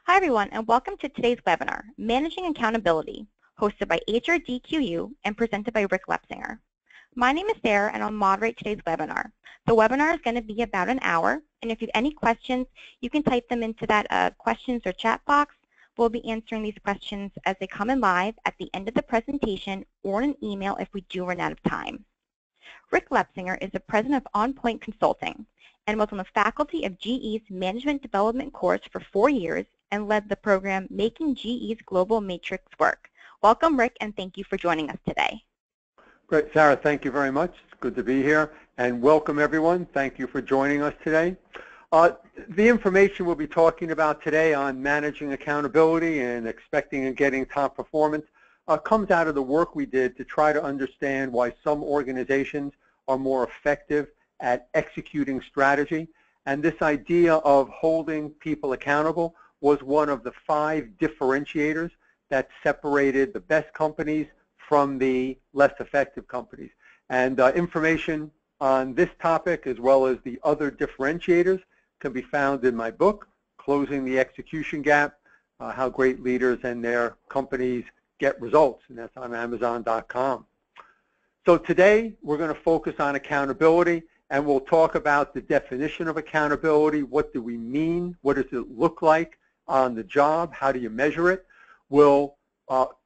Hi everyone, and welcome to today's webinar, Managing Accountability, hosted by HRDQ and presented by Rick Lepsinger. My name is Sarah, and I'll moderate today's webinar. The webinar is going to be about an hour, and if you have any questions, you can type them into that questions or chat box. We'll be answering these questions as they come in live at the end of the presentation or in an email if we do run out of time. Rick Lepsinger is the president of On Point Consulting and was on the faculty of GE's Management Development course for 4 years and led the program Making GE's Global Matrix Work. Welcome, Rick, and thank you for joining us today. Great, Sarah, thank you very much. It's good to be here. And welcome, everyone. Thank you for joining us today. The information we'll be talking about today on managing accountability and expecting and getting top performance comes out of the work we did to try to understand why some organizations are more effective at executing strategy. And this idea of holding people accountable was one of the 5 differentiators that separated the best companies from the less effective companies. And information on this topic, as well as the other differentiators, can be found in my book, Closing the Execution Gap, How Great Leaders and Their Companies Get Results, and that's on Amazon.com. So today, we're going to focus on accountability, and we'll talk about the definition of accountability. What do we mean? What does it look like on the job? How do you measure it? We'll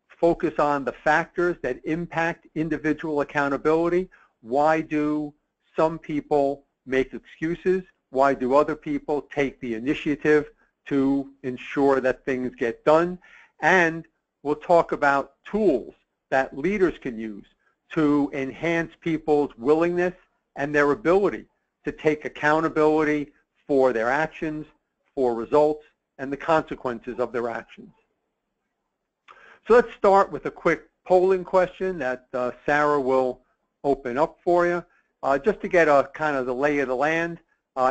focus on the factors that impact individual accountability. Why do some people make excuses? Why do other people take the initiative to ensure that things get done? And we'll talk about tools that leaders can use to enhance people's willingness and their ability to take accountability for their actions, for results, and the consequences of their actions. So let's start with a quick polling question that Sarah will open up for you. Just to get a kind of the lay of the land,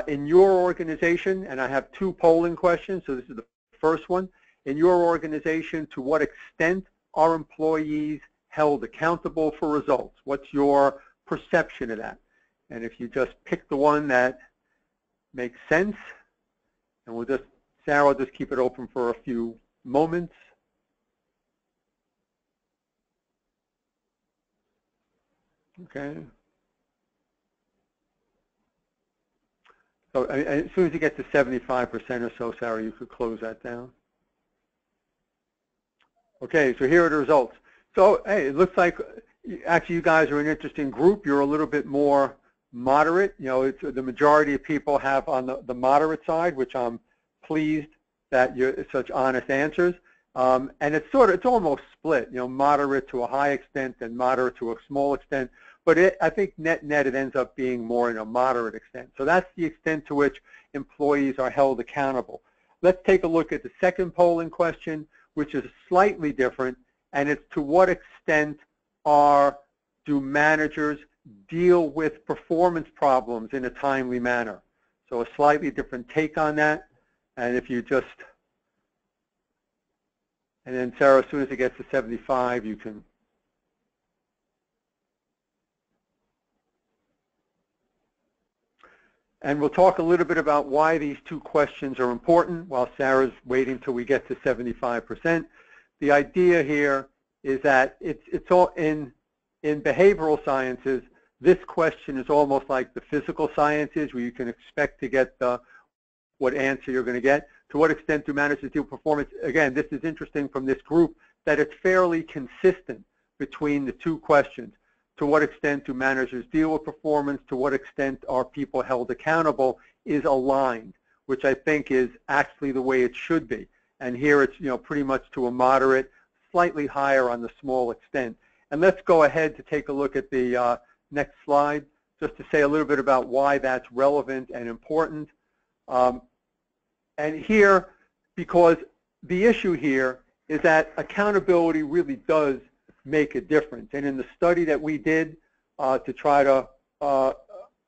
in your organization, and I have 2 polling questions, so this is the first one. In your organization, to what extent are employees held accountable for results? What's your perception of that? And if you just pick the one that makes sense, and Sarah will just keep it open for a few moments. Okay. So as soon as you get to 75% or so, Sarah, you could close that down. Okay, so here are the results. So, hey, it looks like actually you guys are an interesting group. You're a little bit more moderate. You know, it's the majority of people have on the moderate side, which I'm pleased that you're such honest answers. And it's almost split, you know, moderate to a high extent and moderate to a small extent. But I think net it ends up being more in a moderate extent. So that's the extent to which employees are held accountable. Let's take a look at the second polling question, which is slightly different, and it's to what extent do managers deal with performance problems in a timely manner? So a slightly different take on that. And if you just, and then Sarah, as soon as it gets to 75, you can. And we'll talk a little bit about why these 2 questions are important while Sarah's waiting till we get to 75%. The idea here is that it's all in behavioral sciences. This question is almost like the physical sciences, where you can expect to get what answer you're going to get. To what extent do managers deal with performance? Again, this is interesting from this group that it's fairly consistent between the 2 questions. To what extent do managers deal with performance? To what extent are people held accountable is aligned, which I think is actually the way it should be. And here it's, you know, pretty much to a moderate, slightly higher on the small extent. And let's go ahead to take a look at the next slide, just to say a little bit about why that's relevant and important. And here, because the issue here is that accountability really does make a difference. And in the study that we did to try to, of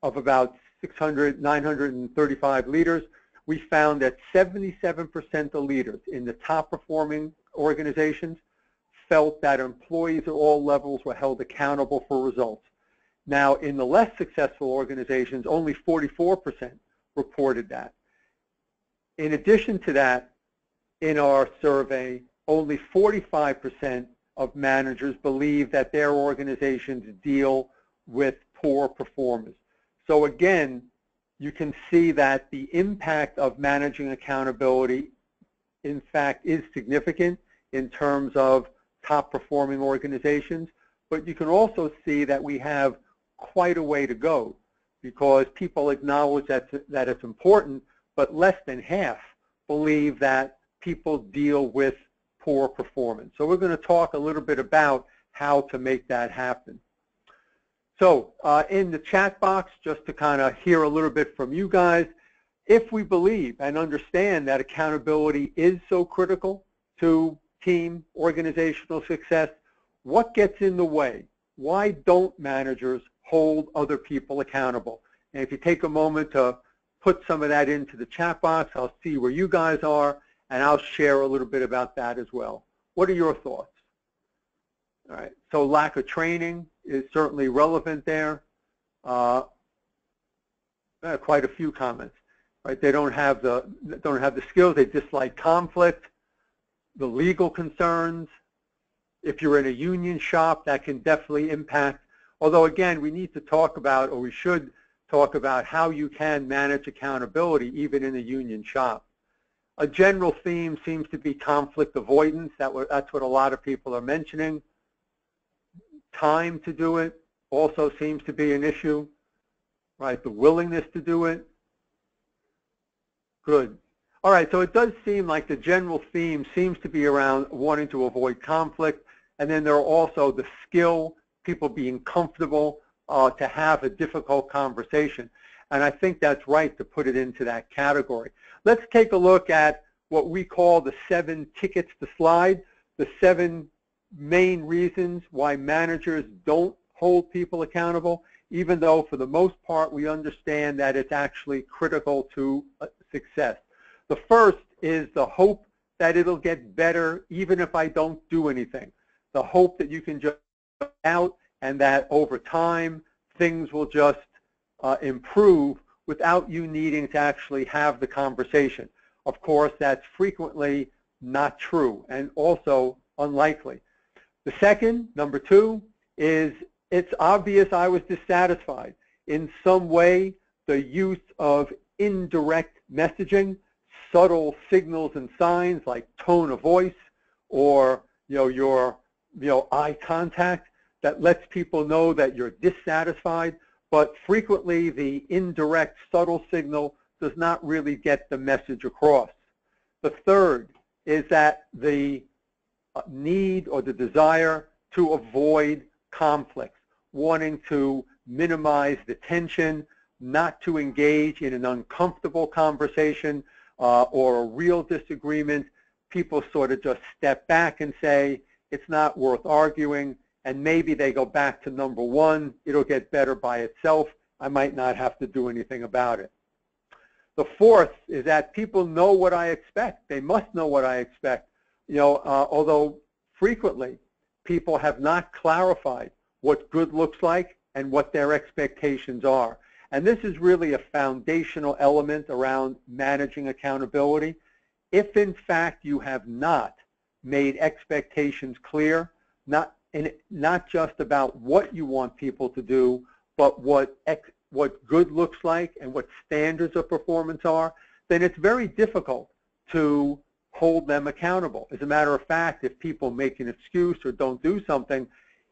about 935 leaders, we found that 77% of leaders in the top performing organizations felt that employees at all levels were held accountable for results. Now, in the less successful organizations, only 44% reported that. In addition to that, in our survey, only 45% of managers believe that their organizations deal with poor performers. So again, you can see that the impact of managing accountability, in fact, is significant in terms of top performing organizations, but you can also see that we have quite a way to go because people acknowledge that it's important, but less than half believe that people deal with poor performance. So we're going to talk a little bit about how to make that happen. So in the chat box, just to kind of hear a little bit from you guys, if we believe and understand that accountability is so critical to team organizational success, what gets in the way? Why don't managers hold other people accountable? And if you take a moment to put some of that into the chat box, I'll see where you guys are, and I'll share a little bit about that as well. What are your thoughts? All right, so lack of training is certainly relevant there. Quite a few comments. Right, they don't have the skills. They dislike conflict, the legal concerns. If you're in a union shop, that can definitely impact. Although again, we need to talk about, or we should talk about, how you can manage accountability even in a union shop. A general theme seems to be conflict avoidance. That's what a lot of people are mentioning. Time to do it also seems to be an issue, right? The willingness to do it. Good. All right, so it does seem like the general theme seems to be around wanting to avoid conflict, and then there are also the skill, people being comfortable to have a difficult conversation. And I think that's right to put it into that category. Let's take a look at what we call the 7 tickets to slide, the 7 main reasons why managers don't hold people accountable, even though for the most part we understand that it's actually critical to success. The first is the hope that it'll get better even if I don't do anything. The hope that you can just go out and that over time things will just improve without you needing to actually have the conversation. Of course, that's frequently not true and also unlikely. The second, number 2, is it's obvious I was dissatisfied. In some way, the use of indirect messaging, subtle signals and signs like tone of voice or your eye contact that lets people know that you're dissatisfied, but frequently the indirect subtle signal does not really get the message across. The third is that the need or the desire to avoid conflicts, wanting to minimize the tension, not to engage in an uncomfortable conversation or a real disagreement. People sort of just step back and say, it's not worth arguing, and maybe they go back to number 1, it'll get better by itself, I might not have to do anything about it. The fourth is that people know what I expect. They must know what I expect. Although frequently people have not clarified what good looks like and what their expectations are. And this is really a foundational element around managing accountability. If in fact you have not made expectations clear, not just about what you want people to do, but what good looks like and what standards of performance are, then it's very difficult to hold them accountable. As a matter of fact, if people make an excuse or don't do something,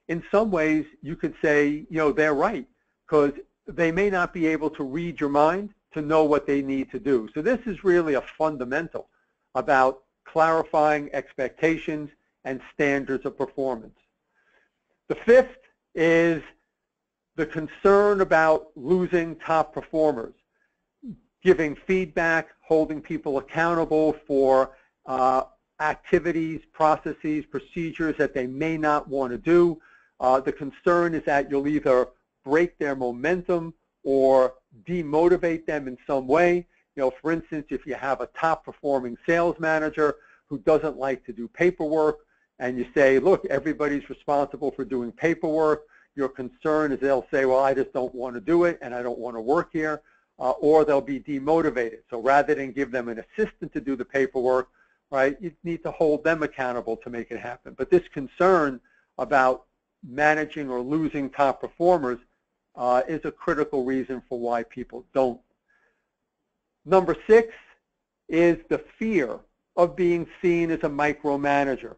in some ways you could say, they're right, because they may not be able to read your mind to know what they need to do. So this is really a fundamental about clarifying expectations and standards of performance. The fifth is the concern about losing top performers, giving feedback, holding people accountable for activities, processes, procedures that they may not want to do. The concern is that you'll either break their momentum or demotivate them in some way. For instance, if you have a top performing sales manager who doesn't like to do paperwork and you say, look, everybody's responsible for doing paperwork, your concern is they'll say, well, I just don't want to do it and I don't want to work here, or they'll be demotivated. So rather than give them an assistant to do the paperwork, right? You need to hold them accountable to make it happen. But this concern about managing or losing top performers is a critical reason for why people don't. Number 6 is the fear of being seen as a micromanager.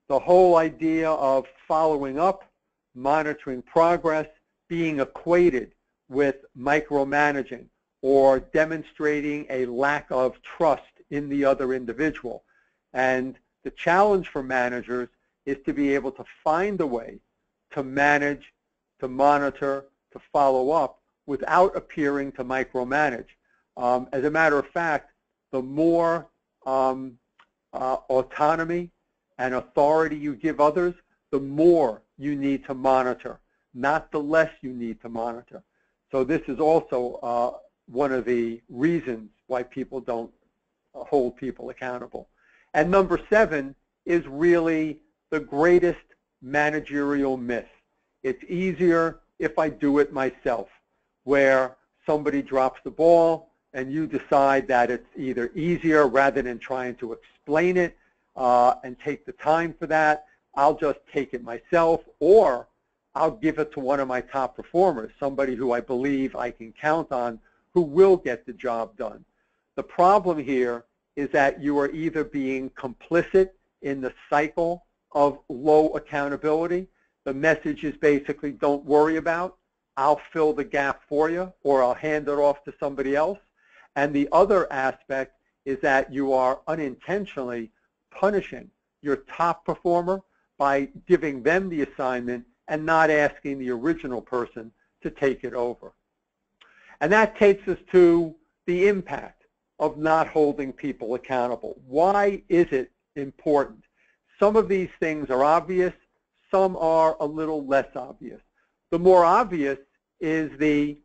The whole idea of following up, monitoring progress, being equated with micromanaging or demonstrating a lack of trust in the other individual. And the challenge for managers is to be able to find a way to manage, to monitor, to follow up without appearing to micromanage. As a matter of fact, the more autonomy and authority you give others, the more you need to monitor, not the less you need to monitor. So this is also one of the reasons why people don't hold people accountable. And number 7 is really the greatest managerial myth. It's easier if I do it myself, where somebody drops the ball and you decide that it's either easier rather than trying to explain it and take the time for that, I'll just take it myself, or I'll give it to one of my top performers, somebody who I believe I can count on, who will get the job done. The problem here is that you are either being complicit in the cycle of low accountability. The message is basically, don't worry about, I'll fill the gap for you, or I'll hand it off to somebody else. And the other aspect is that you are unintentionally punishing your top performer by giving them the assignment and not asking the original person to take it over. And that takes us to the impact of not holding people accountable. Why is it important? Some of these things are obvious, some are a little less obvious. The more obvious is the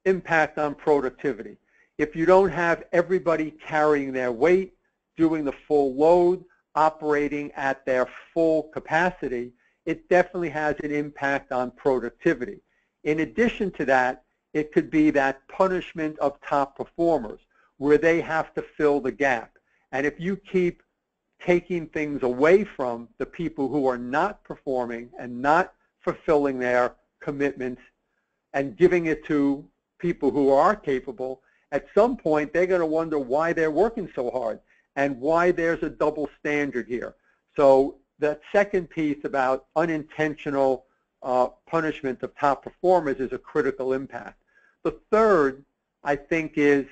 impact on productivity. If you don't have everybody carrying their weight, doing the full load, operating at their full capacity, it definitely has an impact on productivity. In addition to that, it could be that punishment of top performers where they have to fill the gap. And if you keep taking things away from the people who are not performing and not fulfilling their commitments and giving it to people who are capable, at some point they're going to wonder why they're working so hard and why there's a double standard here. So that second piece about unintentional punishment of top performers is a critical impact. The third, I think, is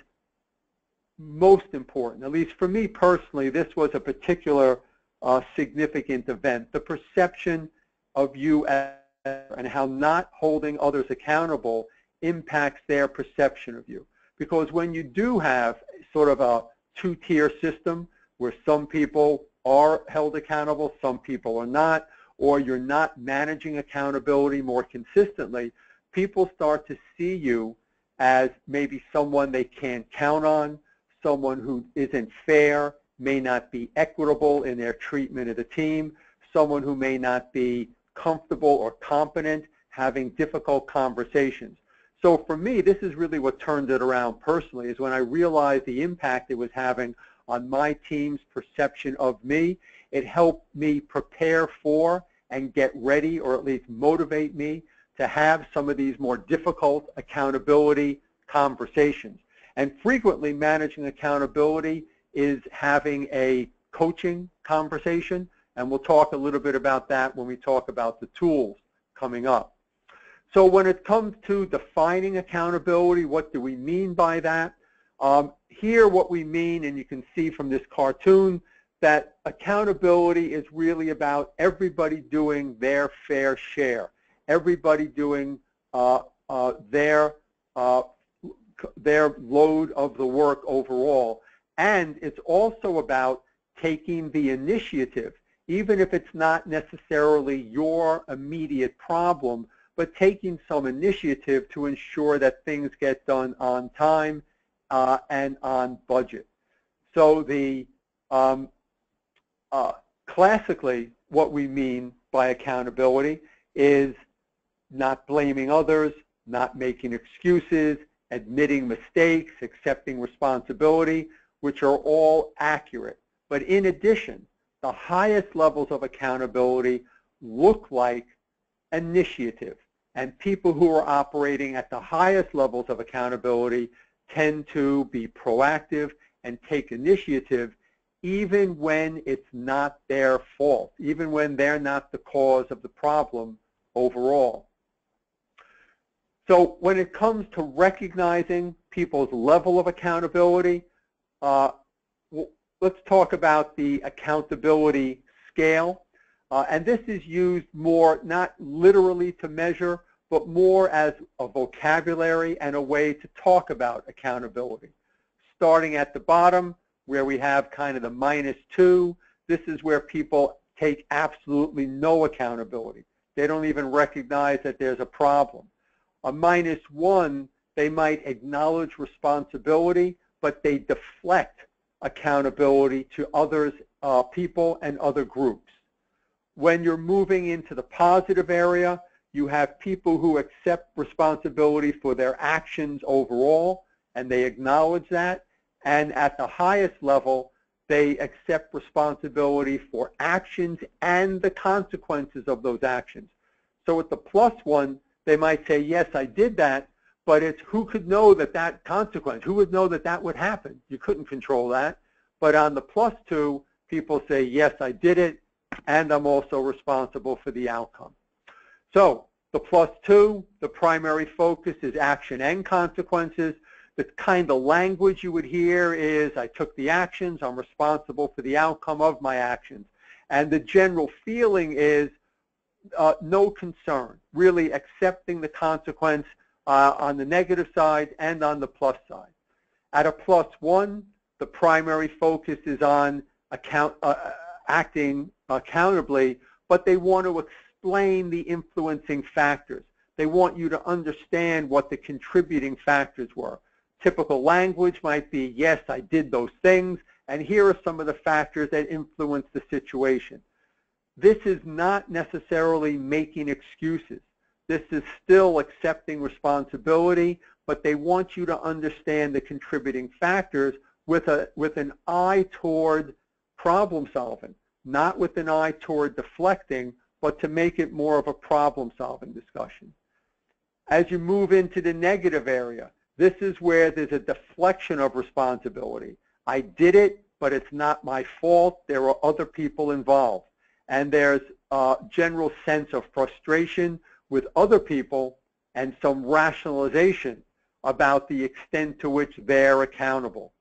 most important. At least for me personally, this was a particular significant event. The perception of you and how not holding others accountable impacts their perception of you. Because when you do have sort of a two-tier system where some people are held accountable, some people are not, or you're not managing accountability more consistently, people start to see you as maybe someone they can't count on, someone who isn't fair, may not be equitable in their treatment of the team, someone who may not be comfortable or competent having difficult conversations. So for me, this is really what turned it around personally, is when I realized the impact it was having on my team's perception of me. It helped me prepare for and get ready, or at least motivate me to have some of these more difficult accountability conversations. And frequently, managing accountability is having a coaching conversation, and we'll talk a little bit about that when we talk about the tools coming up. So when it comes to defining accountability, what do we mean by that? Here what we mean, and you can see from this cartoon, that accountability is really about everybody doing their fair share, everybody doing their load of the work overall. And it's also about taking the initiative, even if it's not necessarily your immediate problem, but taking some initiative to ensure that things get done on time and on budget. So the classically, what we mean by accountability is not blaming others, not making excuses, admitting mistakes, accepting responsibility, which are all accurate. But in addition, the highest levels of accountability look like initiative. And people who are operating at the highest levels of accountability tend to be proactive and take initiative even when it's not their fault, even when they're not the cause of the problem overall. So when it comes to recognizing people's level of accountability, let's talk about the accountability scale. And this is used more, not literally to measure, but more as a vocabulary and a way to talk about accountability. Starting at the bottom, where we have kind of the -2, this is where people take absolutely no accountability. They don't even recognize that there's a problem. A -1, they might acknowledge responsibility, but they deflect accountability to others, people and other groups. When you're moving into the positive area, you have people who accept responsibility for their actions overall, and they acknowledge that. And at the highest level, they accept responsibility for actions and the consequences of those actions. So with the +1, they might say, yes, I did that, but it's who could know that that consequence, who would know that that would happen? You couldn't control that. But on the +2, people say, yes, I did it, and I'm also responsible for the outcome. So the +2, the primary focus is action and consequences. The kind of language you would hear is, I took the actions, I'm responsible for the outcome of my actions. And the general feeling is no concern, really accepting the consequence on the negative side and on the plus side. At a +1, the primary focus is on acting accountably, but they want to explain the influencing factors. They want you to understand what the contributing factors were. Typical language might be, yes, I did those things, and here are some of the factors that influence the situation. This is not necessarily making excuses. This is still accepting responsibility, but they want you to understand the contributing factors with an eye toward problem solving, not with an eye toward deflecting, but to make it more of a problem solving discussion. As you move into the negative area, this is where there's a deflection of responsibility. I did it, but it's not my fault. There are other people involved. And there's a general sense of frustration with other people and some rationalization about the extent to which they're accountable.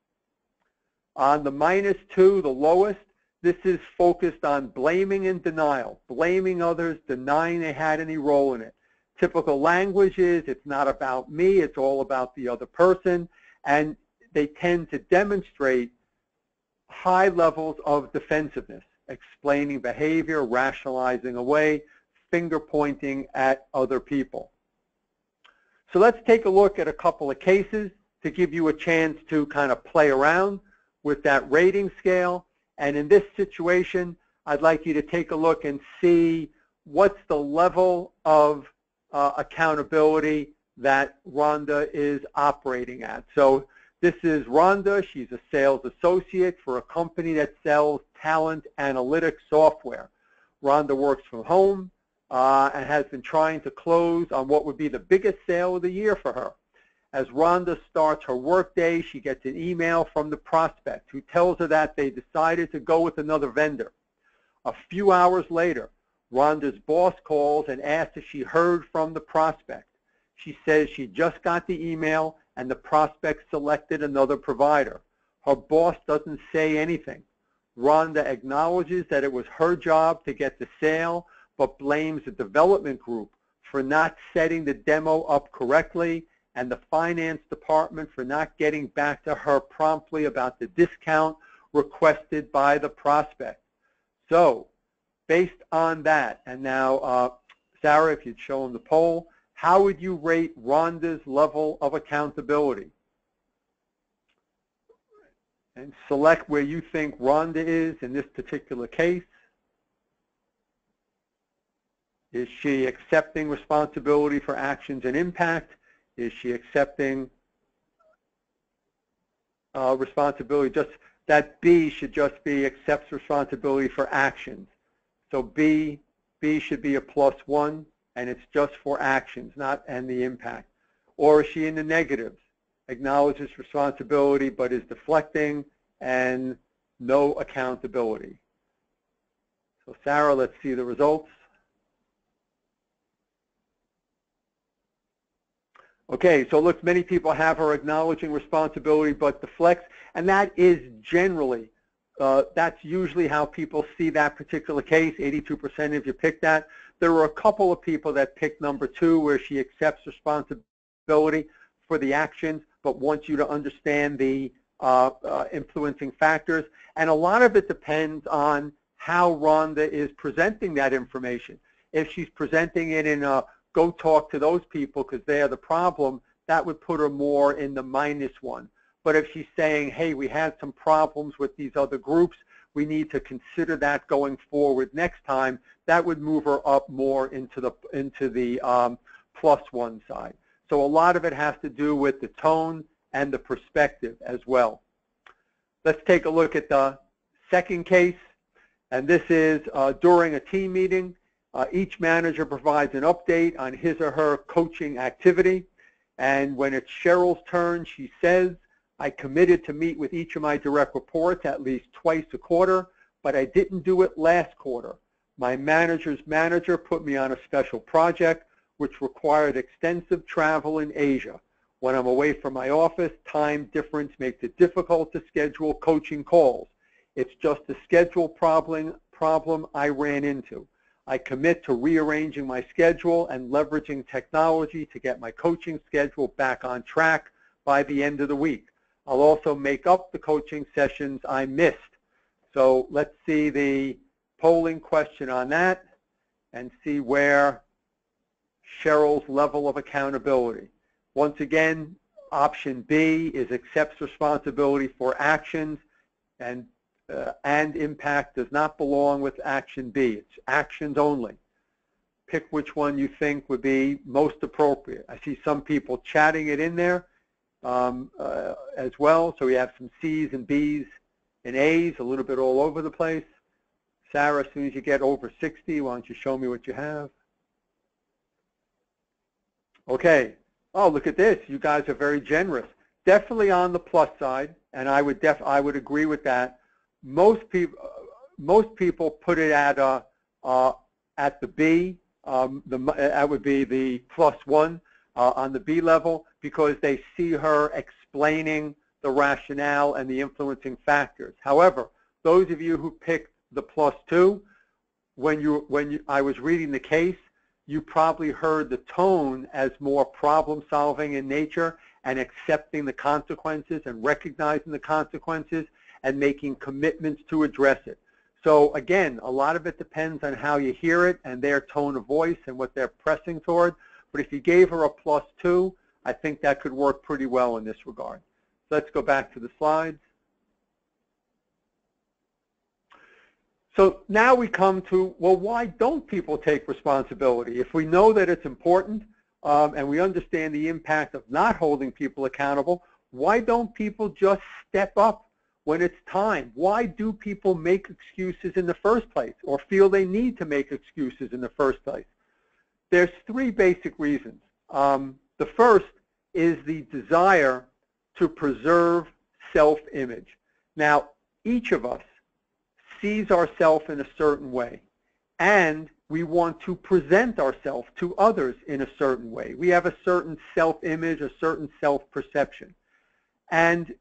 On the -2, the lowest, this is focused on blaming and denial, blaming others, denying they had any role in it. Typical language is, it's not about me, it's all about the other person, and they tend to demonstrate high levels of defensiveness, explaining behavior, rationalizing away, finger pointing at other people. So let's take a look at a couple of cases to give you a chance to kind of play around with that rating scale. And in this situation, I'd like you to take a look and see what's the level of accountability that Rhonda is operating at. So this is Rhonda. She's a sales associate for a company that sells talent analytics software. Rhonda works from home and has been trying to close on what would be the biggest sale of the year for her. As Rhonda starts her workday, she gets an email from the prospect who tells her that they decided to go with another vendor. A few hours later, Rhonda's boss calls and asks if she heard from the prospect. She says she just got the email and the prospect selected another provider. Her boss doesn't say anything. Rhonda acknowledges that it was her job to get the sale, but blames the development group for not setting the demo up correctly and the finance department for not getting back to her promptly about the discount requested by the prospect. So, based on that, and now, Sarah, if you'd show them the poll, how would you rate Rhonda's level of accountability? And select where you think Rhonda is in this particular case. Is she accepting responsibility for actions and impact? Is she accepting responsibility just that B should just be accepts responsibility for actions. So B should be a +1, and it's just for actions, not and the impact. Or is she in the negatives? Acknowledges responsibility but is deflecting and no accountability. So Sarah, let's see the results. Okay, so it looks many people have her acknowledging responsibility but deflects, and that is generally, that's usually how people see that particular case. 82% of you picked that. There were a couple of people that picked number 2 where she accepts responsibility for the actions but wants you to understand the influencing factors. And a lot of it depends on how Rhonda is presenting that information. If she's presenting it in a go talk to those people because they are the problem, that would put her more in the -1. But if she's saying, hey, we had some problems with these other groups, we need to consider that going forward next time, that would move her up more into the +1 side. So a lot of it has to do with the tone and the perspective as well. Let's take a look at the second case, and this is during a team meeting. Each manager provides an update on his or her coaching activity, and when it's Sheryl's turn, she says, I committed to meet with each of my direct reports at least twice a quarter, but I didn't do it last quarter. My manager's manager put me on a special project which required extensive travel in Asia. When I'm away from my office, time difference makes it difficult to schedule coaching calls. It's just a schedule problem I ran into. I commit to rearranging my schedule and leveraging technology to get my coaching schedule back on track by the end of the week. I'll also make up the coaching sessions I missed. So let's see the polling question on that and see where Sheryl's level of accountability. Once again, option B is accepts responsibility for actions, and impact does not belong with action B. It's actions only. Pick which one you think would be most appropriate. I see some people chatting it in there as well. So we have some C's and B's and A's, a little bit all over the place. Sarah, as soon as you get over 60, why don't you show me what you have? Okay. Oh, look at this. You guys are very generous. Definitely on the plus side, and I would agree with that. Most people put it at the B. That would be the +1 on the B level because they see her explaining the rationale and the influencing factors. However, those of you who picked the +2, I was reading the case, you probably heard the tone as more problem-solving in nature and accepting the consequences and recognizing the consequences and making commitments to address it. So again, a lot of it depends on how you hear it and their tone of voice and what they're pressing toward. But if you gave her a +2, I think that could work pretty well in this regard. So let's go back to the slides. So now we come to, well, why don't people take responsibility? If we know that it's important and we understand the impact of not holding people accountable, why don't people just step up when it's time? Why do people make excuses in the first place or feel they need to make excuses in the first place? There's 3 basic reasons. The first is the desire to preserve self-image. Now, each of us sees ourselves in a certain way, and we want to present ourselves to others in a certain way. We have a certain self-image, a certain self-perception. And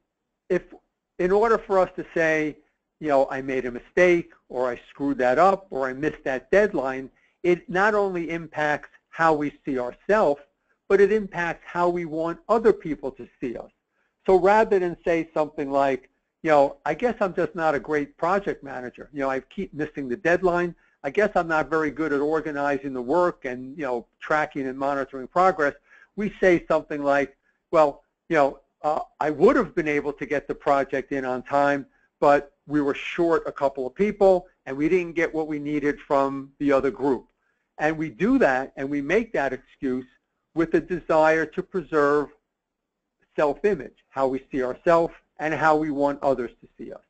in order for us to say, you know, I made a mistake, or I screwed that up, or I missed that deadline, it not only impacts how we see ourselves, but it impacts how we want other people to see us. So rather than say something like, you know, I guess I'm just not a great project manager. You know, I keep missing the deadline. I guess I'm not very good at organizing the work and, you know, tracking and monitoring progress. We say something like, well, you know, I would have been able to get the project in on time, but we were short a couple of people and we didn't get what we needed from the other group. And we do that and we make that excuse with a desire to preserve self-image, how we see ourselves and how we want others to see us.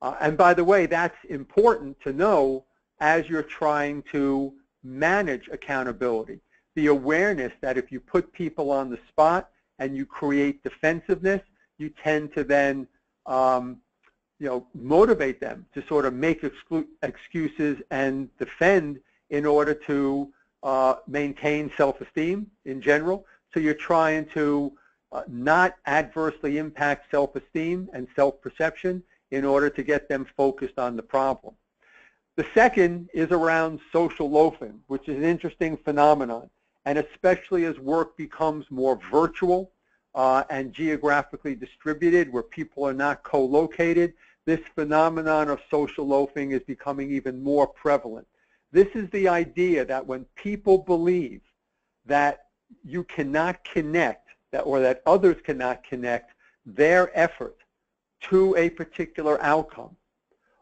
And by the way, that's important to know as you're trying to manage accountability. The awareness that if you put people on the spot and you create defensiveness, you tend to then motivate them to sort of make excuses and defend in order to maintain self-esteem in general. So you're trying to not adversely impact self-esteem and self-perception in order to get them focused on the problem. The second is around social loafing, which is an interesting phenomenon. And especially as work becomes more virtual and geographically distributed, where people are not co-located, this phenomenon of social loafing is becoming even more prevalent. This is the idea that when people believe that you cannot connect, or that others cannot connect their effort to a particular outcome,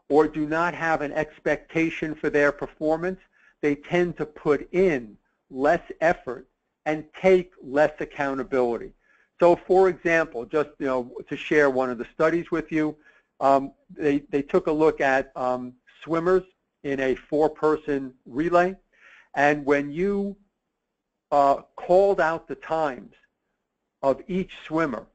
or do not have an expectation for their performance, they tend to put in less effort and take less accountability. So for example, just to share one of the studies with you, they took a look at swimmers in a 4-person relay, and when you called out the times of each swimmer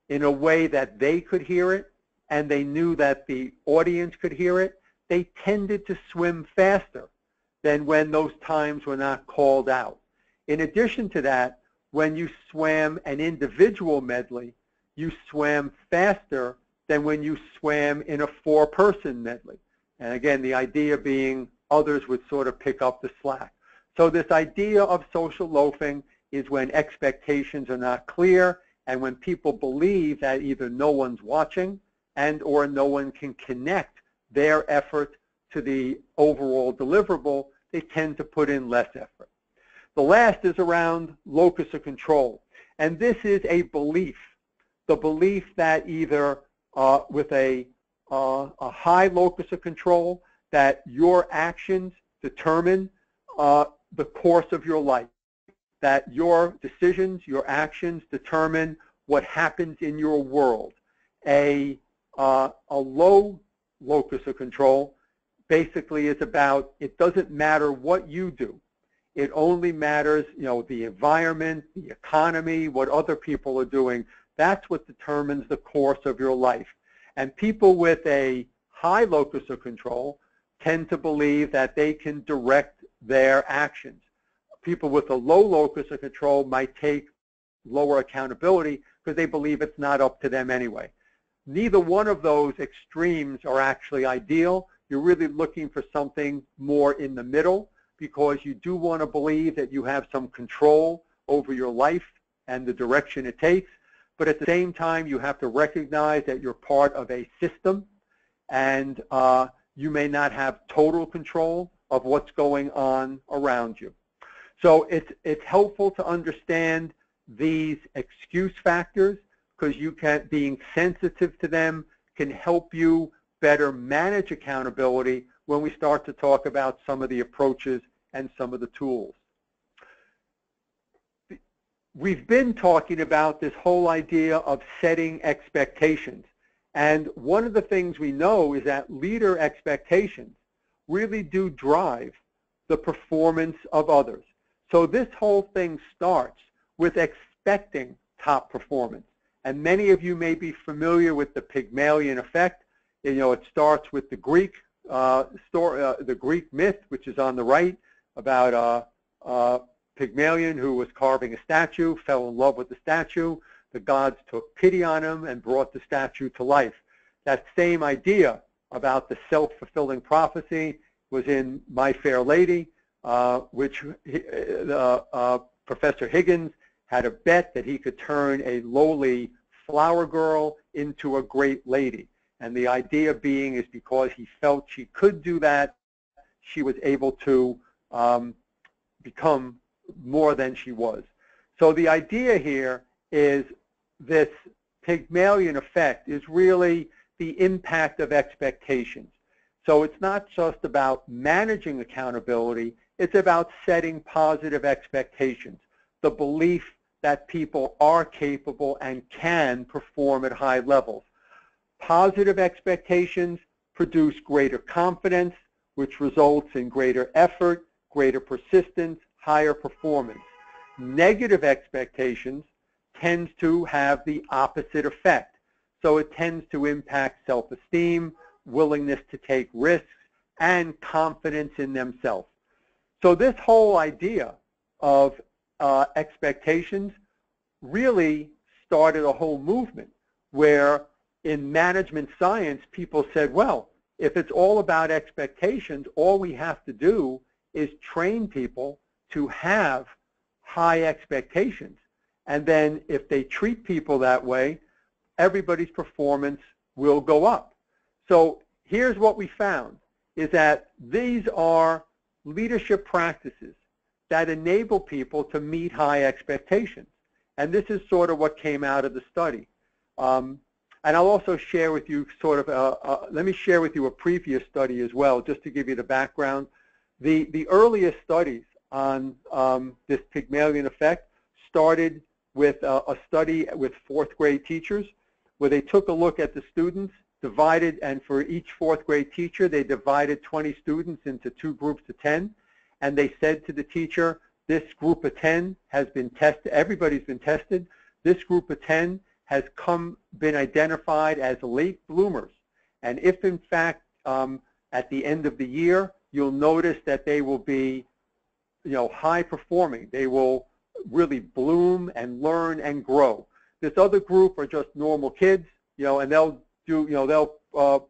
in a way that they could hear it and they knew that the audience could hear it, they tended to swim faster than when those times were not called out. In addition to that, when you swam an individual medley, you swam faster than when you swam in a 4-person medley. And again, the idea being others would sort of pick up the slack. So this idea of social loafing is when expectations are not clear and when people believe that either no one's watching and or no one can connect their effort to the overall deliverable, they tend to put in less effort. The last is around locus of control. And this is a belief, the belief that either with a high locus of control, that your actions determine the course of your life, that your decisions, your actions determine what happens in your world. A low locus of control basically is about, it doesn't matter what you do. It only matters, the environment, the economy, what other people are doing. That's what determines the course of your life. And people with a high locus of control tend to believe that they can direct their actions. People with a low locus of control might take lower accountability because they believe it's not up to them anyway. Neither one of those extremes are actually ideal. You're really looking for something more in the middle, because you do want to believe that you have some control over your life and the direction it takes. But at the same time, you have to recognize that you're part of a system, and you may not have total control of what's going on around you. So it's helpful to understand these excuse factors, because being sensitive to them can help you better manage accountability when we start to talk about some of the approaches and some of the tools. We've been talking about this whole idea of setting expectations. And one of the things we know is that leader expectations really do drive the performance of others. So this whole thing starts with expecting top performance. And many of you may be familiar with the Pygmalion Effect. It starts with the Greek the Greek myth, which is on the right, about Pygmalion, who was carving a statue, fell in love with the statue. The gods took pity on him and brought the statue to life. That same idea about the self-fulfilling prophecy was in My Fair Lady, which Professor Higgins had a bet that he could turn a lowly flower girl into a great lady. And the idea being is because he felt she could do that, she was able to become more than she was. So the idea here is this Pygmalion effect is really the impact of expectations. So it's not just about managing accountability, it's about setting positive expectations, the belief that people are capable and can perform at high levels. Positive expectations produce greater confidence, which results in greater effort, greater persistence, higher performance. Negative expectations tends to have the opposite effect. So it tends to impact self-esteem, willingness to take risks, and confidence in themselves. So this whole idea of expectations really started a whole movement where in management science people said, well, if it's all about expectations, all we have to do is train people to have high expectations. And then if they treat people that way, everybody's performance will go up. So here's what we found, is that these are leadership practices that enable people to meet high expectations. And this is sort of what came out of the study. And I'll also share with you let me share with you a previous study as well, just to give you the background. The earliest studies on this Pygmalion effect started with a study with fourth grade teachers, where they took a look at the students, divided, and for each fourth grade teacher, they divided 20 students into two groups of 10, and they said to the teacher, this group of 10 has been tested, everybody's been tested, this group of 10 has been identified as late bloomers, and if in fact at the end of the year, you'll notice that they will be high performing, they will really bloom and learn and grow. This other group are just normal kids, and they'll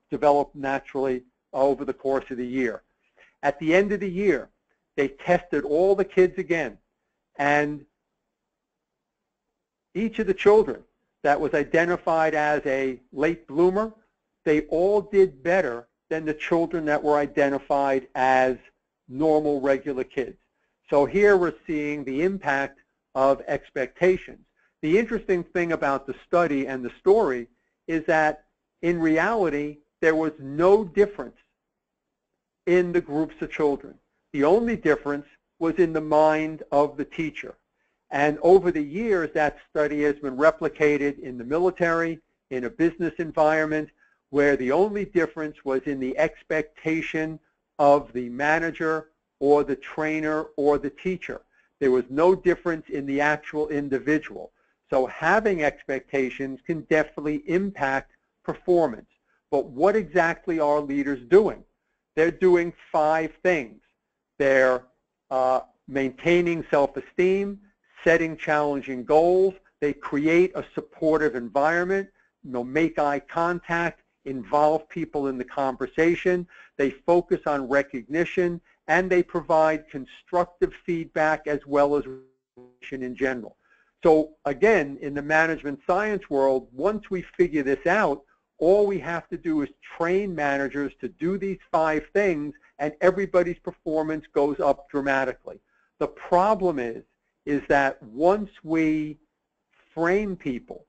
develop naturally over the course of the year. At the end of the year, they tested all the kids again, and each of the children that was identified as a late bloomer, they all did better than the children that were identified as normal, regular kids. So here we're seeing the impact of expectations. The interesting thing about the study and the story is that in reality, there was no difference in the groups of children. The only difference was in the mind of the teacher. And over the years, that study has been replicated in the military, in a business environment, where the only difference was in the expectation of the manager or the trainer or the teacher. There was no difference in the actual individual. So having expectations can definitely impact performance. But what exactly are leaders doing? They're doing 5 things. They're maintaining self-esteem, setting challenging goals, they create a supportive environment, make eye contact, involve people in the conversation, they focus on recognition, and they provide constructive feedback as well as in general. So again, in the management science world, once we figure this out, all we have to do is train managers to do these 5 things, and everybody's performance goes up dramatically. The problem is that once we frame people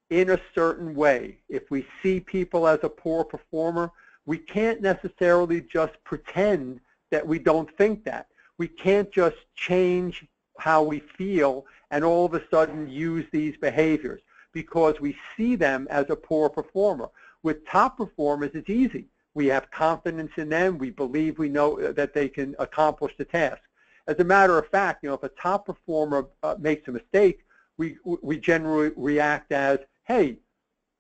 in a certain way, if we see people as a poor performer, we can't necessarily just pretend that we don't think that. We can't just change how we feel and all of a sudden use these behaviors because we see them as a poor performer. With top performers, it's easy. We have confidence in them. We believe we know that they can accomplish the task. As a matter of fact, if a top performer makes a mistake, we generally react as, hey,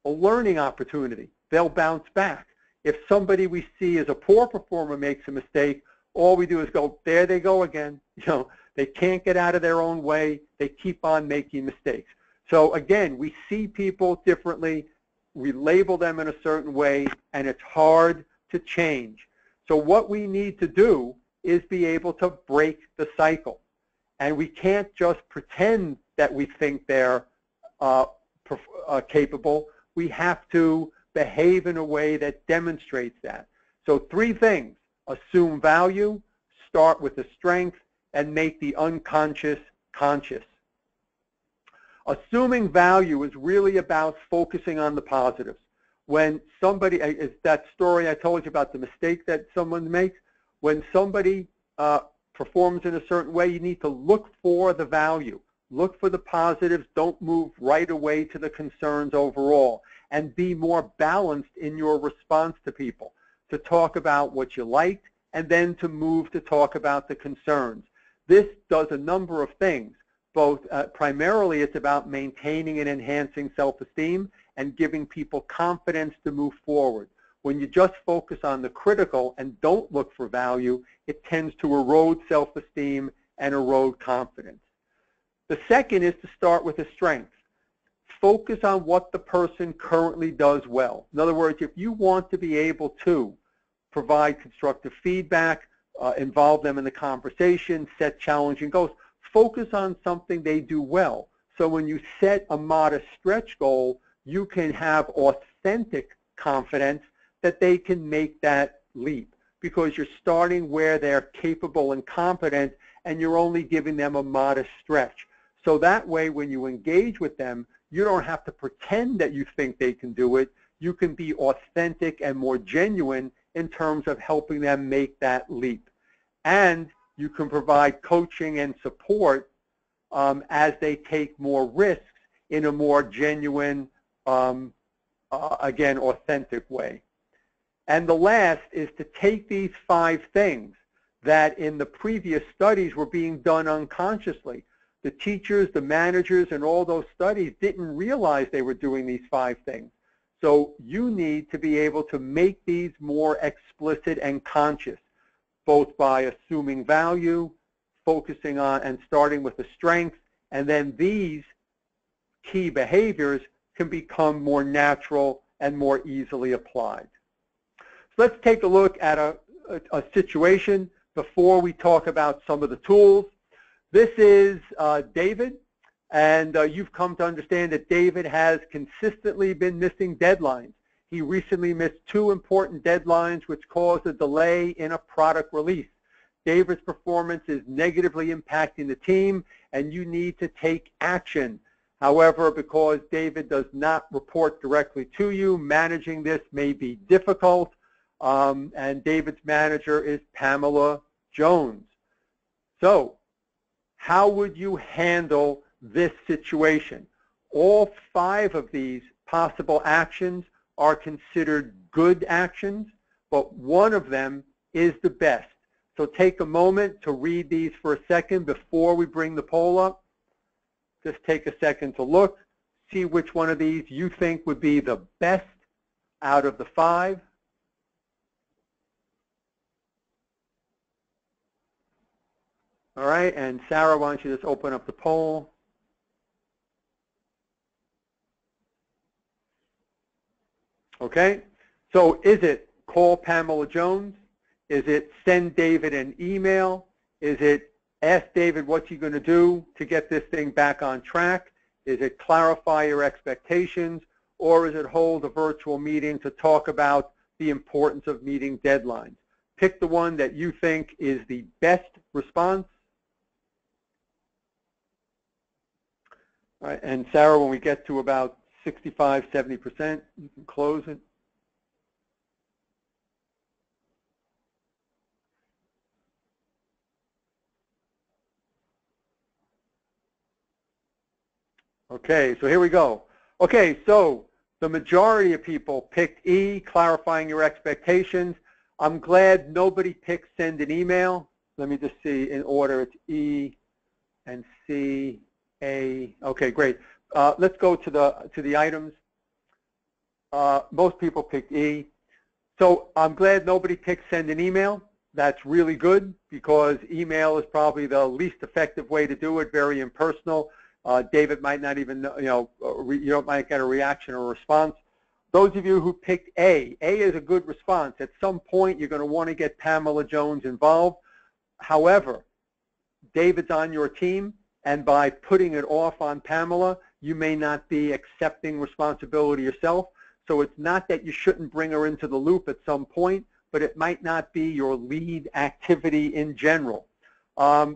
a learning opportunity. They'll bounce back. If somebody we see as a poor performer makes a mistake, all we do is go, there they go again. They can't get out of their own way. They keep on making mistakes. So again, we see people differently. We label them in a certain way, and it's hard to change. So what we need to do is be able to break the cycle. And we can't just pretend that we think they're capable. We have to behave in a way that demonstrates that. So 3 things: assume value, start with the strength, and make the unconscious conscious. Assuming value is really about focusing on the positives. When somebody, that story I told you about the mistake that someone makes, when somebody performs in a certain way, you need to look for the value. Look for the positives. Don't move right away to the concerns overall. And be more balanced in your response to people. to talk about what you liked, and then to move to talk about the concerns. This does a number of things. Both primarily it's about maintaining and enhancing self-esteem and giving people confidence to move forward. When you just focus on the critical and don't look for value, it tends to erode self-esteem and erode confidence. The second is to start with a strength. Focus on what the person currently does well. In other words, if you want to be able to provide constructive feedback, involve them in the conversation, set challenging goals, focus on something they do well. So when you set a modest stretch goal, you can have authentic confidence that they can make that leap, because you're starting where they're capable and competent, and you're only giving them a modest stretch. So that way, when you engage with them, you don't have to pretend that you think they can do it. You can be authentic and more genuine in terms of helping them make that leap. And you can provide coaching and support as they take more risks in a more genuine, again, authentic way. And the last is to take these 5 things that in the previous studies were being done unconsciously. The teachers, the managers, and all those studies didn't realize they were doing these 5 things. So you need to be able to make these more explicit and conscious, both by assuming value, focusing on and starting with a strength, and then these key behaviors can become more natural and more easily applied. So let's take a look at a situation before we talk about some of the tools. This is David, and you've come to understand that David has consistently been missing deadlines. He recently missed 2 important deadlines which caused a delay in a product release. David's performance is negatively impacting the team, and you need to take action. However, because David does not report directly to you, managing this may be difficult, and David's manager is Pamela Jones. So, how would you handle this situation? All 5 of these possible actions are considered good actions, but one of them is the best. So take a moment to read these for a second before we bring the poll up. Just take a second to look, see which one of these you think would be the best out of the 5. All right, and Sarah, why don't you just open up the poll? Okay, so is it call Pamela Jones? Is it send David an email? Is it ask David what's he going to do to get this thing back on track? Is it clarify your expectations? Or is it hold a virtual meeting to talk about the importance of meeting deadlines? Pick the one that you think is the best response. All right, and Sarah, when we get to about 65, 70%, you can close it. Okay, so here we go. Okay, so the majority of people picked E, clarifying your expectations. I'm glad nobody picked send an email. Let me just see in order. It's E and C, A. Okay, great. Let's go to the items. Most people picked E. So I'm glad nobody picked send an email. That's really good, because email is probably the least effective way to do it, very impersonal. David might not even know, you might get a reaction or a response. Those of you who picked A is a good response. At some point, you're going to want to get Pamela Jones involved. However, David's on your team, and by putting it off on Pamela, you may not be accepting responsibility yourself. So it's not that you shouldn't bring her into the loop at some point, but it might not be your lead activity in general. A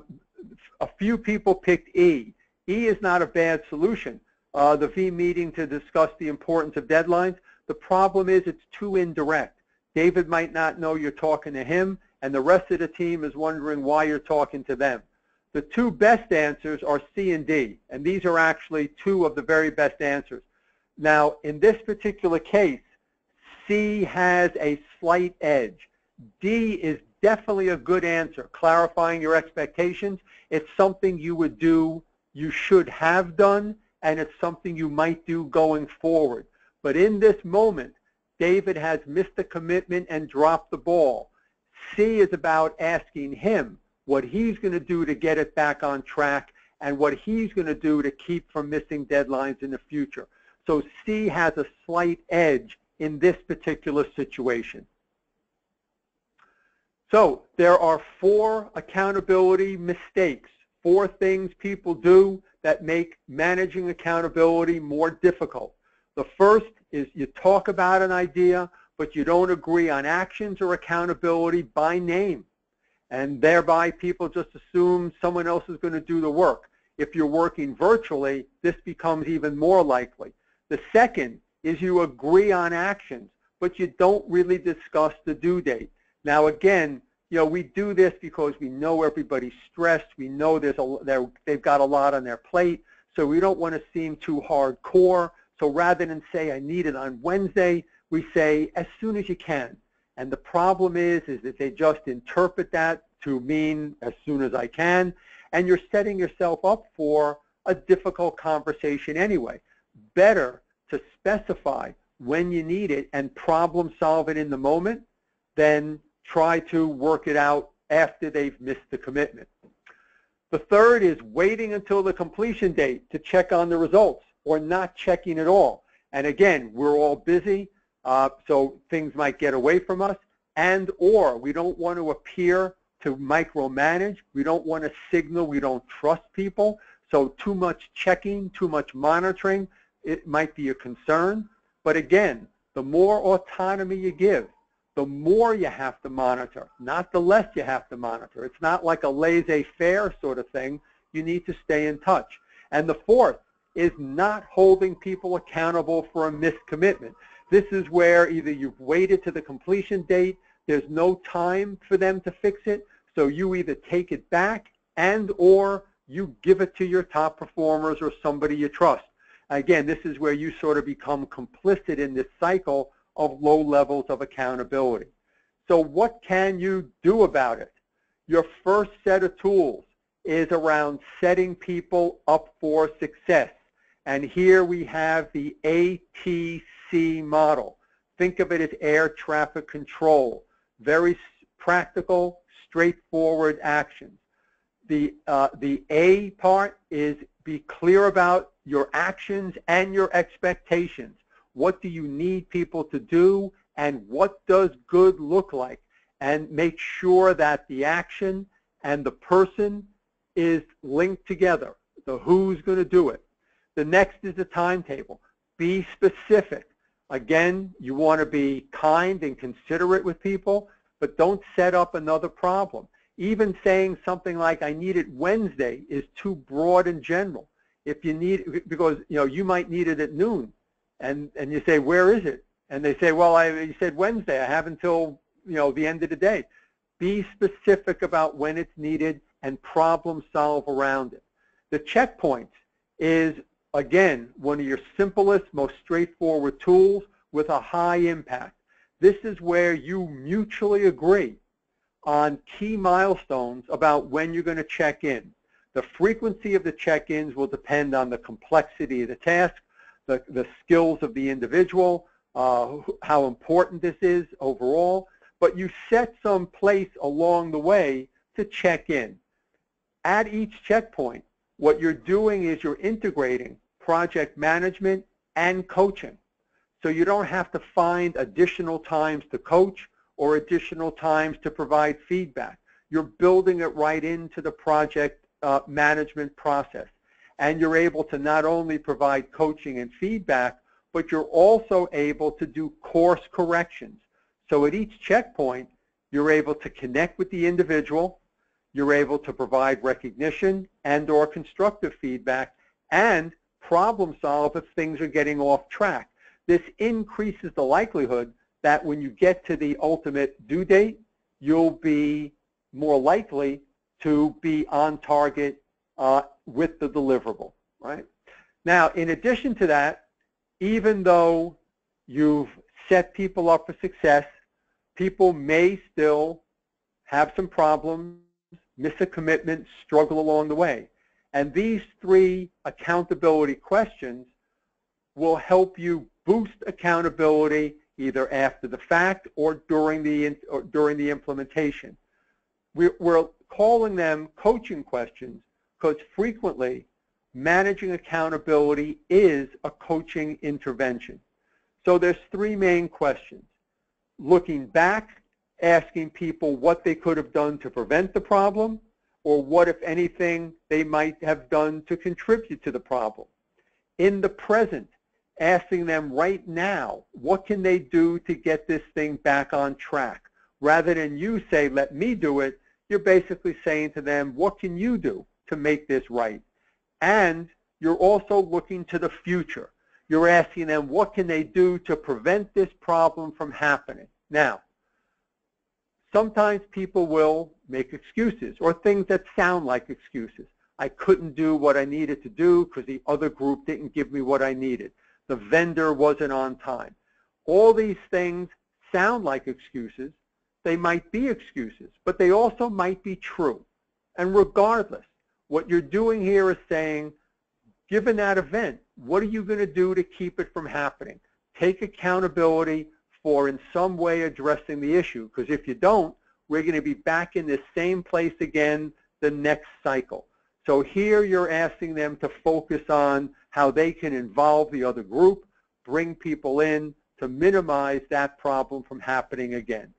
few people picked E. E is not a bad solution. The V meeting to discuss the importance of deadlines. The problem is it's too indirect. David might not know you're talking to him, and the rest of the team is wondering why you're talking to them. The 2 best answers are C and D, and these are actually 2 of the very best answers. Now, in this particular case, C has a slight edge. D is definitely a good answer, clarifying your expectations. It's something you would do, you should have done, and it's something you might do going forward. But in this moment, David has missed the commitment and dropped the ball. C is about asking him what he's going to do to get it back on track and what he's going to do to keep from missing deadlines in the future. So C has a slight edge in this particular situation. So there are 4 accountability mistakes, 4 things people do that make managing accountability more difficult. The first is you talk about an idea, but you don't agree on actions or accountability by name. And thereby people just assume someone else is going to do the work. If you're working virtually, this becomes even more likely. The second is you agree on actions, but you don't really discuss the due date. Now again, we do this because we know everybody's stressed. We know they've got a lot on their plate, so we don't want to seem too hardcore. So rather than say, I need it on Wednesday, we say, as soon as you can. And the problem is that they just interpret that to mean as soon as I can, and you're setting yourself up for a difficult conversation anyway. Better to specify when you need it and problem solve it in the moment than try to work it out after they've missed the commitment. The third is waiting until the completion date to check on the results or not checking at all. And again, we're all busy, so things might get away from us, and or we don't want to appear to micromanage. We don't want to signal we don't trust people. So too much checking, too much monitoring, it might be a concern. But again, the more autonomy you give, the more you have to monitor, not the less you have to monitor. It's not like a laissez-faire sort of thing. You need to stay in touch. And the fourth is not holding people accountable for a missed commitment. This is where either you've waited to the completion date, there's no time for them to fix it, so you either take it back and or you give it to your top performers or somebody you trust. Again, this is where you sort of become complicit in this cycle of low levels of accountability. So what can you do about it? Your first set of tools is around setting people up for success. And here we have the ATC model. Think of it as air traffic control. Very practical, straightforward actions. The A part is be clear about your actions and your expectations. What do you need people to do, and what does good look like? And make sure that the action and the person is linked together, the who's going to do it. The next is the timetable. Be specific. Again, you want to be kind and considerate with people, but don't set up another problem. Even saying something like, I need it Wednesday, is too broad and general. If you need, because you might need it at noon. And you say, where is it? And they say, well, you said Wednesday. I have until the end of the day. Be specific about when it's needed and problem solve around it. The checkpoint is, again, one of your simplest, most straightforward tools with a high impact. This is where you mutually agree on key milestones about when you're going to check in. The frequency of the check-ins will depend on the complexity of the task, the skills of the individual, how important this is overall, but you set some place along the way to check in. At each checkpoint, what you're doing is you're integrating project management and coaching. So you don't have to find additional times to coach or additional times to provide feedback. You're building it right into the project management process. And you're able to not only provide coaching and feedback, but you're also able to do course corrections. So at each checkpoint, you're able to connect with the individual, you're able to provide recognition and or constructive feedback, and problem solve if things are getting off track. This increases the likelihood that when you get to the ultimate due date, you'll be more likely to be on target with the deliverable, right? Now, in addition to that, even though you've set people up for success. People may still have some problems, miss a commitment, struggle along the way. And these 3 accountability questions will help you boost accountability either after the fact or during the implementation. We're calling them coaching questions because frequently managing accountability is a coaching intervention. So there's 3 main questions. Looking back, asking people what they could have done to prevent the problem, or what, if anything, they might have done to contribute to the problem. In the present, asking them right now, what can they do to get this thing back on track? Rather than you say, let me do it, you're basically saying to them, what can you do to make this right? And you're also looking to the future. You're asking them, what can they do to prevent this problem from happening? Now, sometimes people will make excuses or things that sound like excuses. I couldn't do what I needed to do because the other group didn't give me what I needed. The vendor wasn't on time. All these things sound like excuses. They might be excuses, but they also might be true. And regardless, what you're doing here is saying, given that event, what are you going to do to keep it from happening? Take accountability for in some way addressing the issue, because if you don't, we're going to be back in this same place again the next cycle. So here you're asking them to focus on how they can involve the other group, bring people in to minimize that problem from happening again.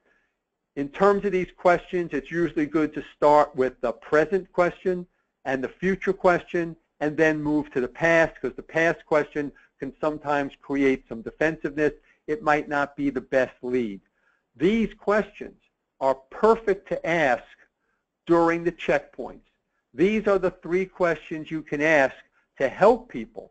In terms of these questions, it's usually good to start with the present question and the future question, and then move to the past, because the past question can sometimes create some defensiveness. It might not be the best lead. These questions are perfect to ask during the checkpoints. These are the 3 questions you can ask to help people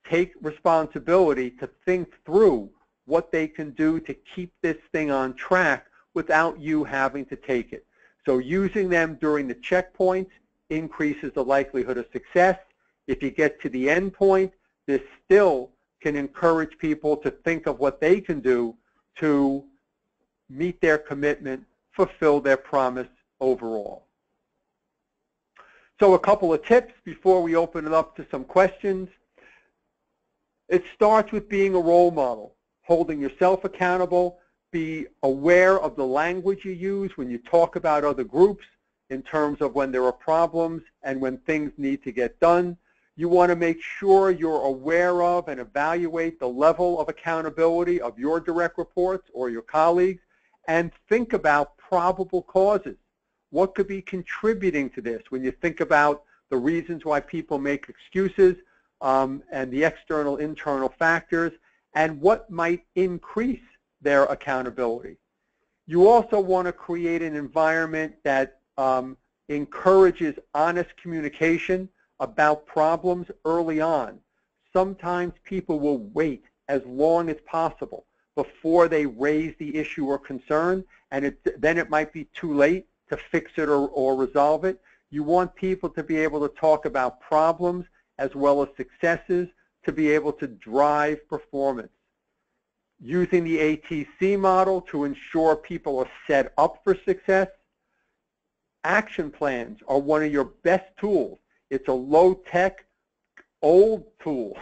take responsibility to think through what they can do to keep this thing on track without you having to take it. So using them during the checkpoints increases the likelihood of success. If you get to the end point, this still can encourage people to think of what they can do to meet their commitment, fulfill their promise overall. So a couple of tips before we open it up to some questions. It starts with being a role model, holding yourself accountable, be aware of the language you use when you talk about other groups in terms of when there are problems and when things need to get done. You want to make sure you're aware of and evaluate the level of accountability of your direct reports or your colleagues, and think about probable causes. What could be contributing to this when you think about the reasons why people make excuses and the external, internal factors, and what might increase their accountability. You also want to create an environment that encourages honest communication about problems early on. Sometimes people will wait as long as possible before they raise the issue or concern, and then it might be too late to fix it or resolve it. You want people to be able to talk about problems as well as successes to be able to drive performance. Using the ATC model to ensure people are set up for success. Action plans are one of your best tools. It's a low-tech, old tool,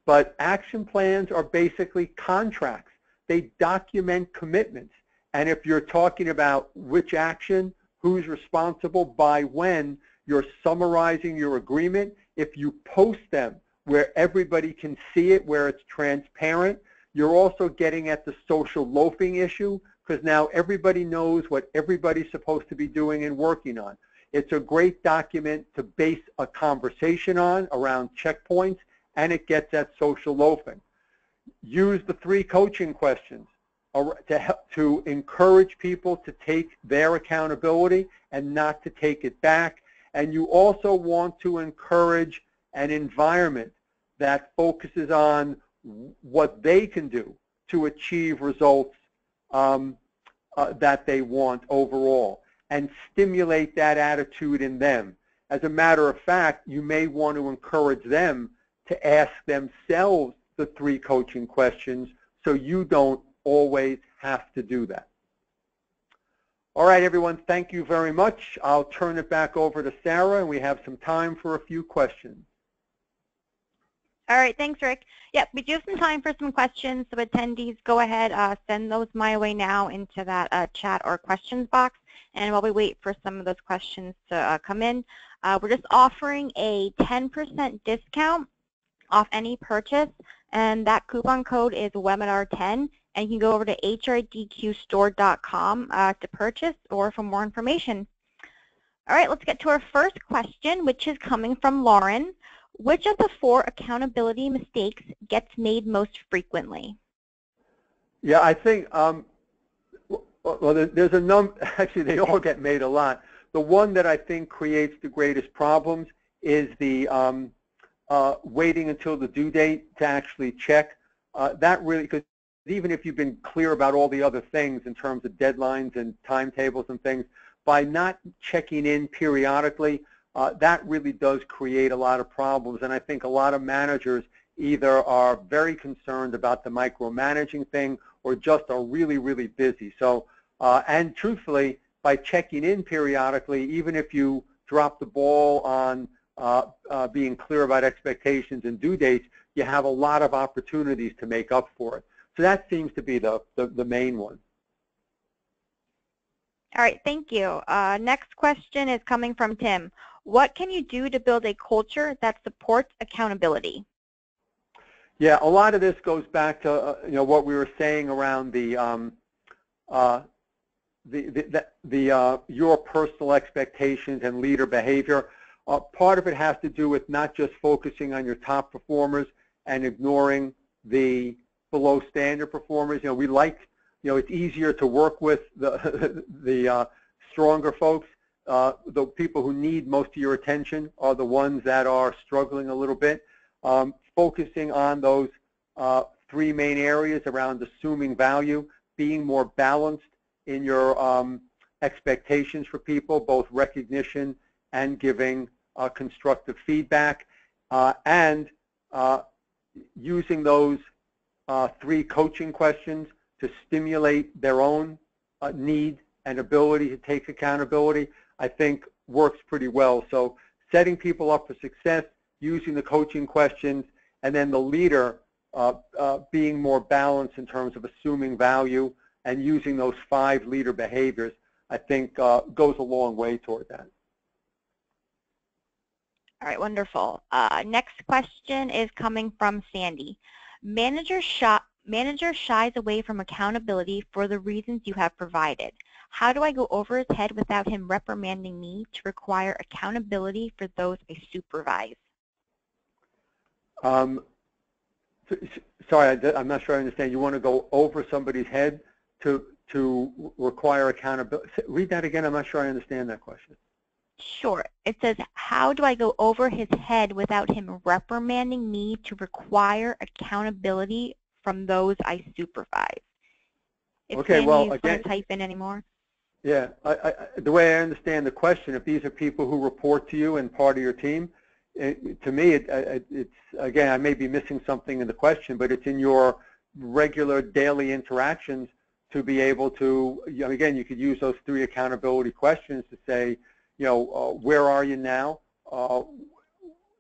but action plans are basically contracts. They document commitments. And if you're talking about which action, who's responsible by when, you're summarizing your agreement. If you post them where everybody can see it, where it's transparent, you're also getting at the social loafing issue, because now everybody knows what everybody's supposed to be doing and working on. It's a great document to base a conversation on around checkpoints, and it gets at social loafing. Use the 3 coaching questions to encourage people to take their accountability and not to take it back. And you also want to encourage an environment that focuses on what they can do to achieve results that they want overall, and stimulate that attitude in them. As a matter of fact, you may want to encourage them to ask themselves the 3 coaching questions so you don't always have to do that. All right, everyone, thank you very much. I'll turn it back over to Sarah, and we have some time for a few questions. All right, thanks, Rick. Yep, we do have some time for some questions, so attendees, go ahead, send those my way now into that chat or questions box, and while we wait for some of those questions to come in, we're just offering a 10% discount off any purchase, and that coupon code is webinar10, and you can go over to hrdqstore.com to purchase or for more information. All right, let's get to our first question, which is coming from Lauren. Which of the 4 accountability mistakes gets made most frequently? Yeah, I think, well, there's a number, actually they all get made a lot. The one that I think creates the greatest problems is the waiting until the due date to actually check. That really, because even if you've been clear about all the other things in terms of deadlines and timetables and things, by not checking in periodically, that really does create a lot of problems. And I think a lot of managers either are very concerned about the micromanaging thing or just are really, really busy. So, and truthfully, by checking in periodically, even if you drop the ball on being clear about expectations and due dates, you have a lot of opportunities to make up for it. So that seems to be the main one. All right, thank you. Next question is coming from Tim. What can you do to build a culture that supports accountability? Yeah, a lot of this goes back to what we were saying around your personal expectations and leader behavior. Part of it has to do with not just focusing on your top performers and ignoring the below standard performers. We like, it's easier to work with the stronger folks. The people who need most of your attention are the ones that are struggling a little bit. Focusing on those 3 main areas around assuming value, being more balanced in your expectations for people, both recognition and giving constructive feedback, and using those 3 coaching questions to stimulate their own need and ability to take accountability, I think works pretty well. So setting people up for success, using the coaching questions, and then the leader being more balanced in terms of assuming value and using those 5 leader behaviors, I think goes a long way toward that. All right, wonderful. Next question is coming from Sandy. Manager shies away from accountability for the reasons you have provided. How do I go over his head without him reprimanding me to require accountability for those I supervise? Sorry, I'm not sure I understand. You want to go over somebody's head to require accountability? Read that again. I'm not sure I understand that question. Sure. It says, how do I go over his head without him reprimanding me to require accountability from those I supervise? Okay, well, again, want to type in anymore? Yeah, the way I understand the question, if these are people who report to you and part of your team, to me, it's, again, I may be missing something in the question, but it's in your regular daily interactions to be able to, again, you could use those 3 accountability questions to say, where are you now?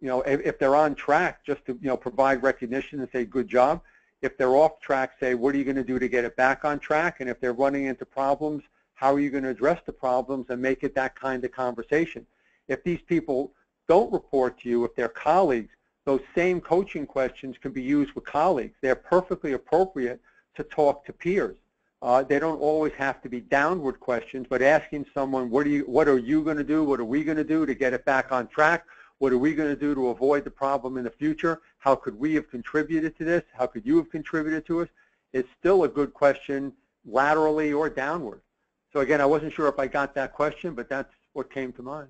If they're on track, just to, provide recognition and say, good job. If they're off track, say, what are you going to do to get it back on track? And if they're running into problems, how are you going to address the problems and make it that kind of conversation? If these people don't report to you, if they're colleagues, those same coaching questions can be used with colleagues. They're perfectly appropriate to talk to peers. They don't always have to be downward questions, but asking someone, what are you going to do? What are we going to do to get it back on track? What are we going to do to avoid the problem in the future? How could we have contributed to this? How could you have contributed to us? It's still a good question, laterally or downward. So again, I wasn't sure if I got that question, but that's what came to mind.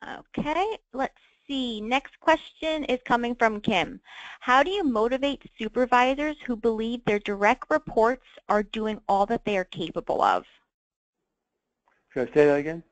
Okay, let's see. Next question is coming from Kim. How do you motivate supervisors who believe their direct reports are doing all that they are capable of? Should I say that again?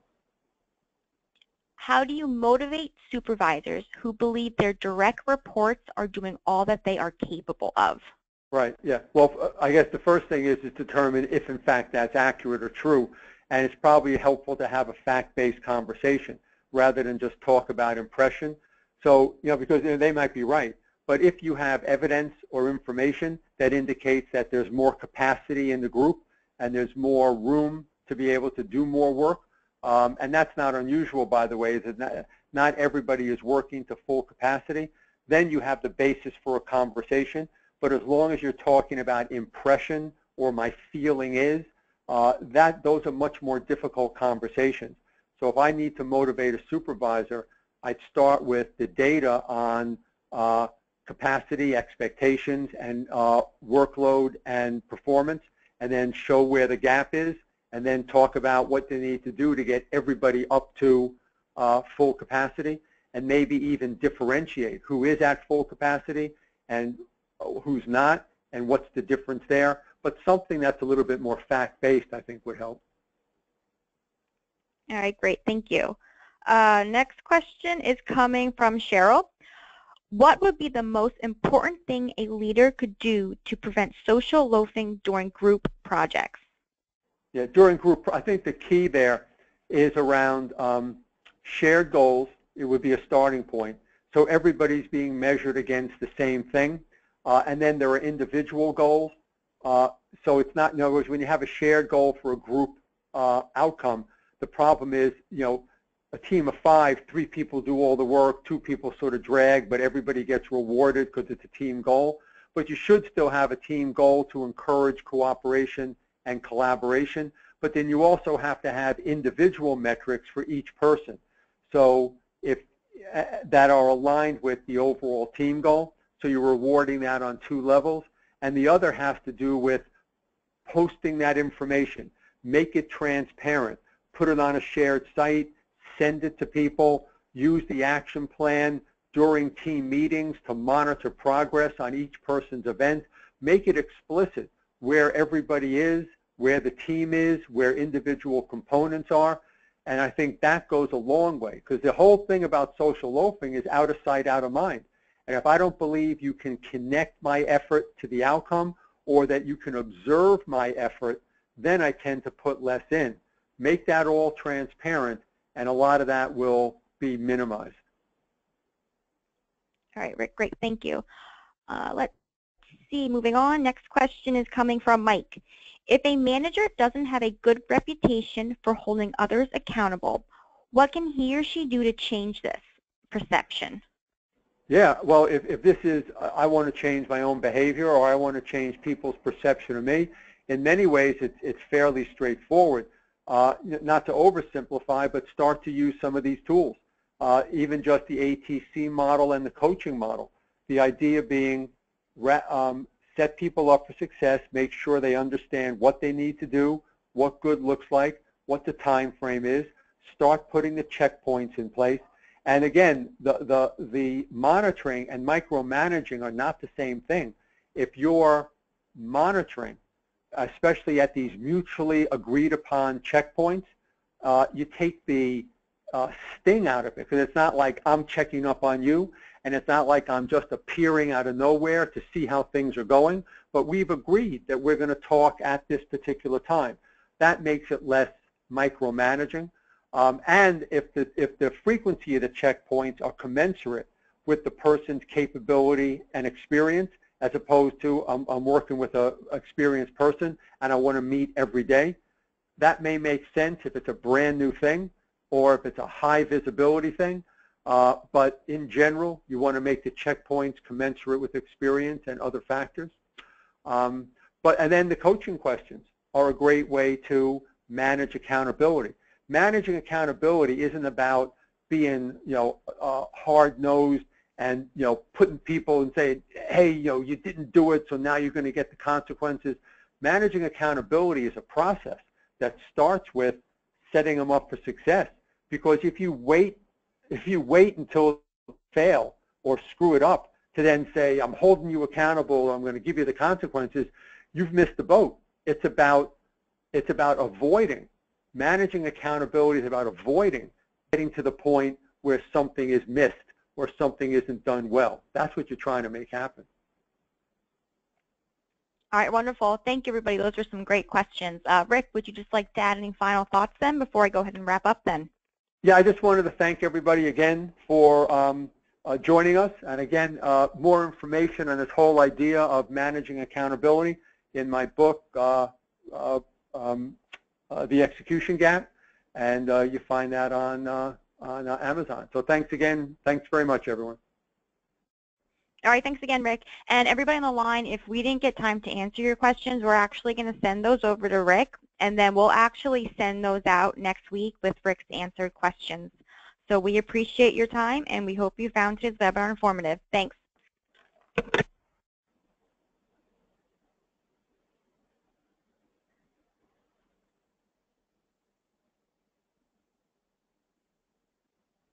How do you motivate supervisors who believe their direct reports are doing all that they are capable of? Right, yeah. Well, I guess the first thing is to determine if, in fact, that's accurate or true. And it's probably helpful to have a fact-based conversation rather than just talk about impression. So, because they might be right. But if you have evidence or information that indicates that there's more capacity in the group and there's more room to be able to do more work, and that's not unusual, by the way, that not everybody is working to full capacity, then you have the basis for a conversation. But as long as you're talking about impression or my feeling is, those are much more difficult conversations. So if I need to motivate a supervisor, I'd start with the data on capacity, expectations, and workload and performance, and then show where the gap is, and then talk about what they need to do to get everybody up to full capacity, and maybe even differentiate who is at full capacity and who's not, and what's the difference there. But something that's a little bit more fact-based, I think, would help. All right, great, thank you. Next question is coming from Sheryl. What would be the most important thing a leader could do to prevent social loafing during group projects? Yeah, during group, I think the key there is around shared goals. It would be a starting point. So everybody's being measured against the same thing. And then there are individual goals. So it's not, in other words, when you have a shared goal for a group outcome, the problem is, a team of 5, 3 people do all the work, 2 people sort of drag, but everybody gets rewarded because it's a team goal. But you should still have a team goal to encourage cooperation and collaboration. But then you also have to have individual metrics for each person. So if that are aligned with the overall team goal. So you're rewarding that on 2 levels. And the other has to do with posting that information. Make it transparent. Put it on a shared site. Send it to people. Use the action plan during team meetings to monitor progress on each person's event. Make it explicit where everybody is, where the team is, where individual components are. And I think that goes a long way, because the whole thing about social loafing is out of sight, out of mind. And if I don't believe you can connect my effort to the outcome, or that you can observe my effort, then I tend to put less in. Make that all transparent, and a lot of that will be minimized. All right, Rick, great, thank you. Let's see, moving on. Next question is coming from Mike. If a manager doesn't have a good reputation for holding others accountable, what can he or she do to change this perception? Yeah, well, if this is, I want to change my own behavior, or I want to change people's perception of me, in many ways it's fairly straightforward. Not to oversimplify, but start to use some of these tools, even just the ATC model and the coaching model. The idea being set people up for success, make sure they understand what they need to do, what good looks like, what the time frame is, start putting the checkpoints in place. And again, the monitoring and micromanaging are not the same thing. If you're monitoring, especially at these mutually agreed upon checkpoints, you take the sting out of it, because it's not like I'm checking up on you, and it's not like I'm just appearing out of nowhere to see how things are going, but we've agreed that we're going to talk at this particular time. That makes it less micromanaging. And if the frequency of the checkpoints are commensurate with the person's capability and experience, as opposed to I'm working with an experienced person and I want to meet every day, that may make sense if it's a brand new thing or if it's a high visibility thing. But in general, you want to make the checkpoints commensurate with experience and other factors. And then the coaching questions are a great way to manage accountability. Managing accountability isn't about being, hard-nosed and, putting people and saying, hey, you didn't do it, so now you're going to get the consequences. Managing accountability is a process that starts with setting them up for success. Because if you wait until you fail or screw it up to then say, I'm holding you accountable, I'm going to give you the consequences, you've missed the boat. It's about avoiding. Managing accountability is about avoiding getting to the point where something is missed or something isn't done well. That's what you're trying to make happen. All right, wonderful. Thank you, everybody. Those were some great questions. Rick, would you just like to add any final thoughts then before I go ahead and wrap up then? Yeah, I just wanted to thank everybody again for joining us. And again, more information on this whole idea of managing accountability in my book, The Execution Gap, and you find that on Amazon. So thanks again. Thanks very much, everyone. All right, thanks again, Rick. And everybody on the line, if we didn't get time to answer your questions, we're actually going to send those over to Rick, and then we'll actually send those out next week with Rick's answered questions. So we appreciate your time, and we hope you found today's webinar informative. Thanks.